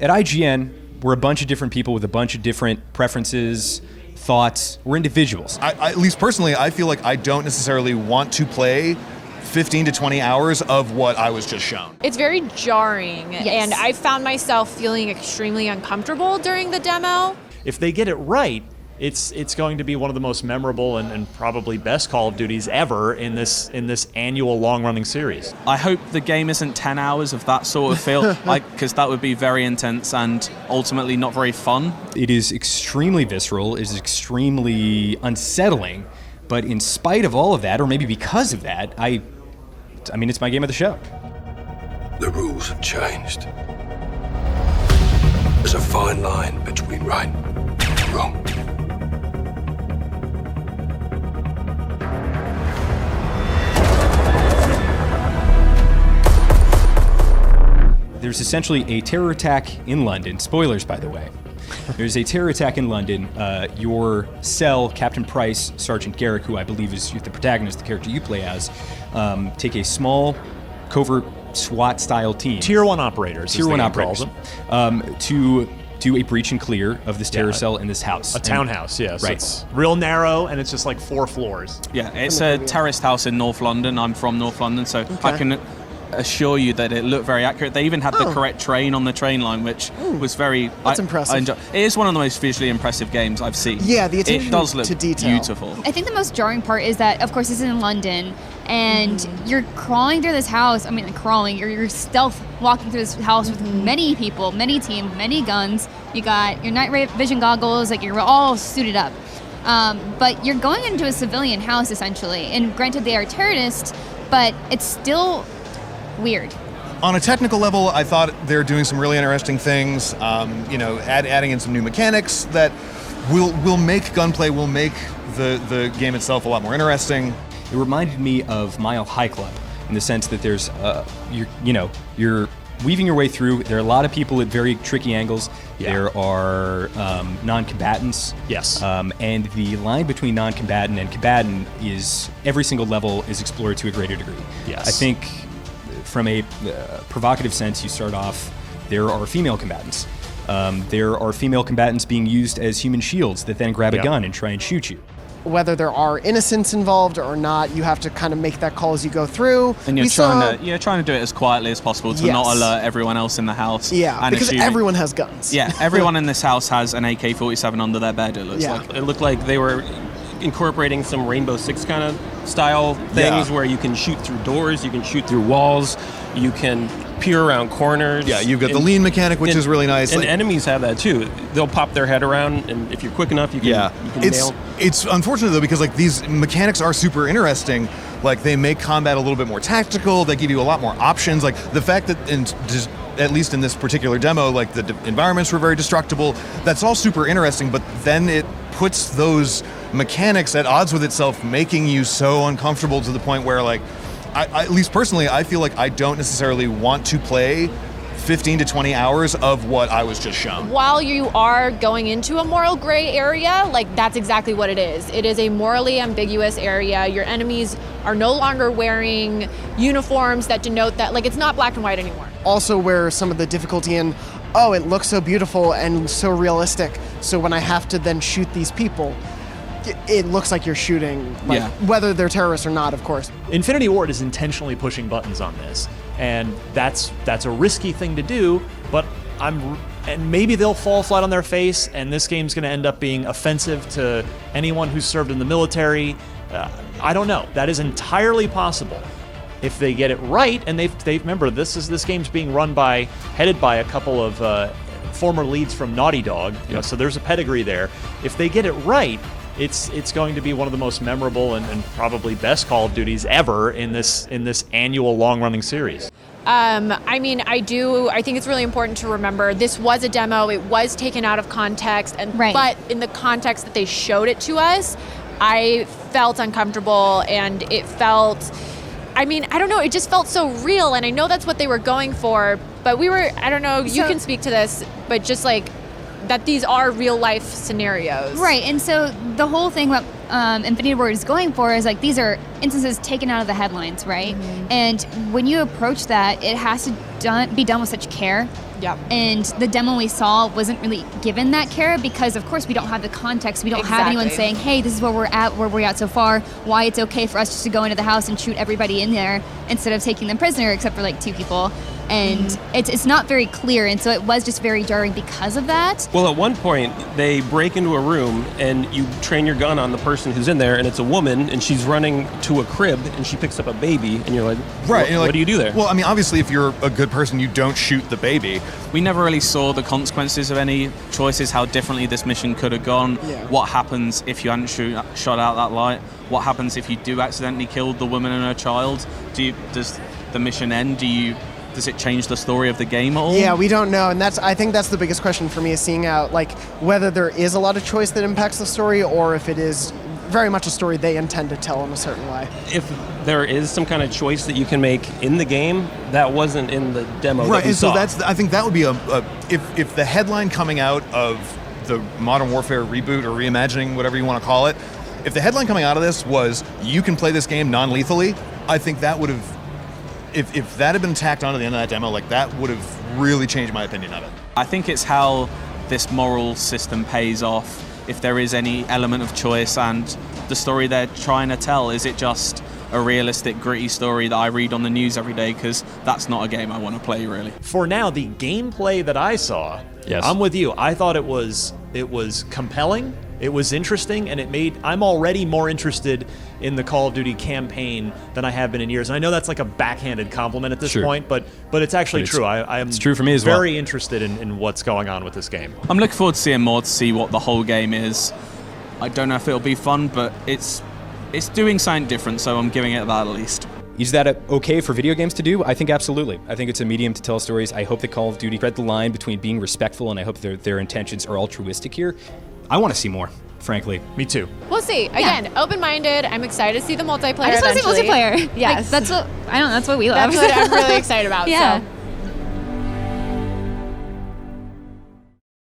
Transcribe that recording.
At IGN, we're a bunch of different people with a bunch of different preferences, thoughts. We're individuals. I, at least personally, I feel like I don't necessarily want to play 15 to 20 hours of what I was just shown. It's very jarring, Yes. and I found myself feeling extremely uncomfortable during the demo. If they get it right, it's going to be one of the most memorable and probably best Call of Duties ever in this annual long-running series. I hope the game isn't 10 hours of that sort of feel, because that would be very intense and ultimately not very fun. It is extremely visceral, it is extremely unsettling, but in spite of all of that, or maybe because of that, I mean, it's my game of the show. The rules have changed. There's a fine line between right and wrong. There's essentially a terror attack in London. Spoilers, by the way. There's a terror attack in London. Your cell, Captain Price, Sergeant Garrick, who I believe is the protagonist, the character you play as, take a small, covert SWAT-style team. Tier 1 operators, Tier 1 operators. Them. To do a breach and clear of this terror cell in this house. A townhouse, yes. Right. It's real narrow, and it's just like 4 floors. Yeah, it's a terraced house in North London. I'm from North London, so I can assure you that it looked very accurate. They even had the correct train on the train line, which was very... That's impressive. It is one of the most visually impressive games I've seen. Yeah, the attention it does look to detail. Beautiful. I think the most jarring part is that, of course, this is in London, and you're crawling through this house. I mean, like crawling. You're stealth walking through this house with many people, many teams, many guns. You got your night vision goggles. Like, you're all suited up. But you're going into a civilian house, essentially. And granted, they are terrorists, but it's still weird. On a technical level, I thought they're doing some really interesting things. Adding in some new mechanics that will make gunplay, will make the game itself a lot more interesting. It reminded me of Mile High Club in the sense that there's, you're weaving your way through. There are a lot of people at very tricky angles. Yeah. There are non-combatants. Yes. And the line between non-combatant and combatant is every single level is explored to a greater degree. Yes. I think from a provocative sense, you start off, there are female combatants. There are female combatants being used as human shields that then grab a gun and try and shoot you. Whether there are innocents involved or not, you have to kind of make that call as you go through. And you're trying to do it as quietly as possible to not alert everyone else in the house. Yeah, and because everyone has guns. Yeah, everyone in this house has an AK-47 under their bed, it looks like. It looked like they were incorporating some Rainbow Six kind of style things where you can shoot through doors, you can shoot through walls, you can peer around corners. Yeah, you've got the lean mechanic, which is really nice. And enemies have that too. They'll pop their head around, and if you're quick enough, you can nail. It's unfortunate though, because like these mechanics are super interesting. Like they make combat a little bit more tactical. They give you a lot more options. Like the fact that at least in this particular demo, like the environments were very destructible. That's all super interesting, but then it puts those mechanics at odds with itself, making you so uncomfortable to the point where, like, I at least personally, I feel like I don't necessarily want to play 15 to 20 hours of what I was just shown. While you are going into a moral gray area, like that's exactly what it is. It is a morally ambiguous area. Your enemies are no longer wearing uniforms that denote that, like, it's not black and white anymore. Also where some of the difficulty in, it looks so beautiful and so realistic, so when I have to then shoot these people, it looks like you're shooting, whether they're terrorists or not, of course. Infinity Ward is intentionally pushing buttons on this, and that's a risky thing to do, but and maybe they'll fall flat on their face, and this game's going to end up being offensive to anyone who's served in the military. I don't know. That is entirely possible. If they get it right, and they remember this game's being headed by a couple of former leads from Naughty Dog, so there's a pedigree there. If they get it right, it's going to be one of the most memorable and probably best Call of Duties ever in this annual long-running series. I think it's really important to remember this was a demo. It was taken out of context, but in the context that they showed it to us, I felt uncomfortable, and it felt, I don't know, it just felt so real, and I know that's what they were going for, but I don't know, you can speak to this, but just like, that these are real life scenarios. Right, and so the whole thing what Infinity Ward is going for is like these are instances taken out of the headlines, right? Mm-hmm. And when you approach that, it has to be done with such care Yep. And the demo we saw wasn't really given that care because, of course, we don't have the context. We don't have anyone saying, hey, this is where we're at so far, why it's okay for us just to go into the house and shoot everybody in there instead of taking them prisoner, except for like 2 people. And it's not very clear, and so it was just very jarring because of that. Well, at one point, they break into a room, and you train your gun on the person who's in there, and it's a woman, and she's running to a crib, and she picks up a baby, and you're like, right, what do you do there? Well, I mean, obviously, if you're a good person, you don't shoot the baby. We never really saw the consequences of any choices, how differently this mission could have gone, what happens if you hadn't shot out that light, what happens if you do accidentally kill the woman and her child, does the mission end, does it change the story of the game at all? Yeah, we don't know, and I think that's the biggest question for me, is seeing out like whether there is a lot of choice that impacts the story, or if it is very much a story they intend to tell in a certain way. If there is some kind of choice that you can make in the game, that wasn't in the demo. Right, that we and so saw. I think that would be if the headline coming out of the Modern Warfare reboot or reimagining, whatever you want to call it, if the headline coming out of this was you can play this game non-lethally, I think that would have. If that had been tacked onto the end of that demo, like that would have really changed my opinion of it. I think it's how this moral system pays off, if there is any element of choice, and the story they're trying to tell. Is it just a realistic, gritty story that I read on the news every day? Because that's not a game I want to play, really. For now, the gameplay that I saw, I'm with you. I thought it was compelling. It was interesting, and I'm already more interested in the Call of Duty campaign than I have been in years. And I know that's like a backhanded compliment at this point, but it's actually true. I am it's true for me as well. Very interested in what's going on with this game. I'm looking forward to seeing more, to see what the whole game is. I don't know if it'll be fun, but it's doing something different, so I'm giving it that at least. Is that okay for video games to do? I think absolutely. I think it's a medium to tell stories. I hope that Call of Duty tread the line between being respectful, and I hope their intentions are altruistic here. I want to see more, frankly. Me too. We'll see. Again, open-minded. I'm excited to see the multiplayer. I just want to see multiplayer. Yes, that's what we love. That's what I'm really excited about. Yeah. So